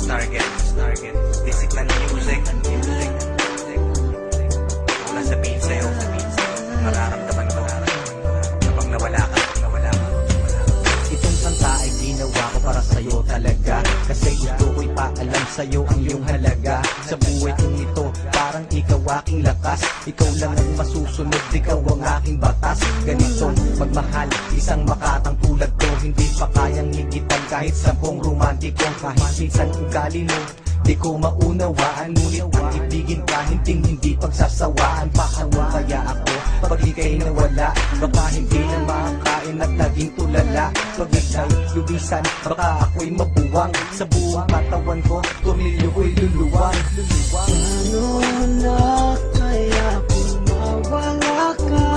Target, Discipline Music. Kung nasabihin sa'yo, mararamdaman ko kapag nawala ka. Itong kanta ay ginawa ko para sa'yo talaga, kasi gusto ko'y paalam sa'yo ang iyong halaga. Sa buhay kong ito, parang ikaw aking lakas. Ikaw lang ang masusunod, ikaw ang aking batas. Ganitong magmahal, isang makatang tulad ko, hindi pa kayang higitan kahit 10 romantiko. Kahit minsan ugali mo, di ko maunawaan, ngunit ang ibigin ka, hindi pagsasawaan. Paano kaya ako pag ika'y nawala? Baka hindi na makakain at naging tulala. Pag ika'y lubisan, baka ako'y mabuwang. Sa buong katawan ko, tumilyo ko'y luluwang. Ano na kaya kung mawala ka?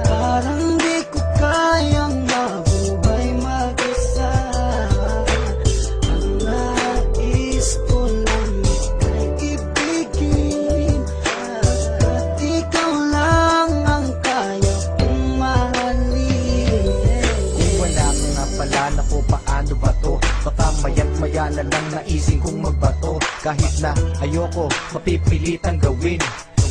Parang di ko kayang mabuhay mag-isa. Ang nais ko lang ika'y ibigin, at ikaw lang ang kaya kong mahalin. Kung wala ka nga pala, naku paano ba to? Baka maya't maya na lang naising kong magbato. Kahit na ayoko, mapipilitang gawin.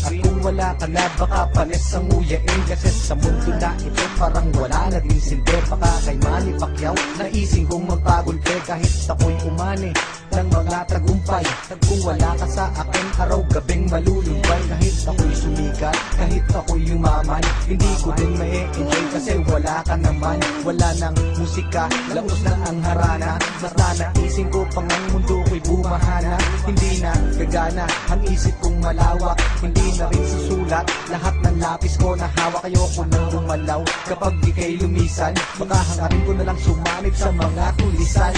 At kung wala ka na, baka panis ang nguyain. Kasi sa mundo na ito, parang wala na din silbi. Baka kay Manny Pacquiao, naising kong magpagulpe. Kahit ako'y umani ng mga tagumpay, kung wala ka sa akin, araw-gabing malulumbay. Kahit ako'y sumikat, kahit ako'y yumaman, hindi ko din ma-enjoy kasi wala ka naman. Wala nang musika, laos na ang harana. Basta naising ko pang ang mundo ko'y bumahana. Hindi na gagana ang isip kong malawak, hindi na rin susulat lahat ng lapis ko na hawak. Ayoko nang lumalaw kapag di kay lumisan, baka hangarin ko na lang sumanib sa mga tulisan.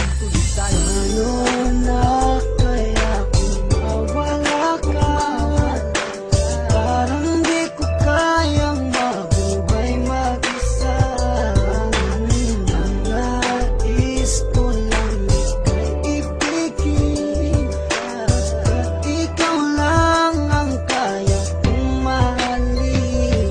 Ano na kaya kung mawala ka? Parang di ko kayang mabuhay mag-isa. Ang nais ko lang ika'y ibigin, at ikaw lang ang kaya kong mahalin.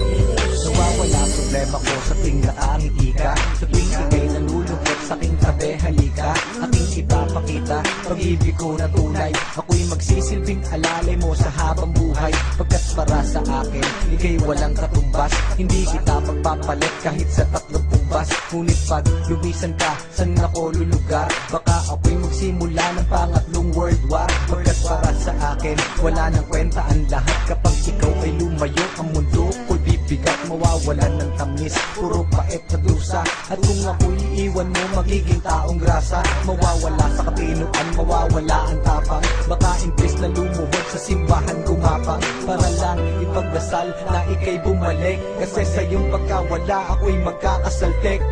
Nawawala ang problema ko sa tuwing nakangiti ka, sa tuwing ika'y nalulungkot sa aking tabi, halika. Aking ipapakita pag-ibig ko na tunay, ako'y magsisilbing alalay mo sa habang buhay. Pagkat para sa akin, ika'y walang katumbas, hindi kita pagpapalit kahit sa 30 bas. Ngunit pag lumisan ka, saan ako lulugar? Baka ako'y magsimula ng pangatlong world war. Pagkat para sa akin, wala nang kwenta ang lahat. Kapag ikaw ay lumayo, ang mundo ko'y bibigat, mawawalan ng tamis, puro pait at dusa. At kung ako'y iiwan mo, magiging taong grasa, mawawala sa katinuan, mawawala ang tapang. Baka imbes na lumuhod sa simbahan gumapang, para lang ipagdasal na ika'y bumalik. Kasi sa iyong pagkawala, ako'y magkakasaltek.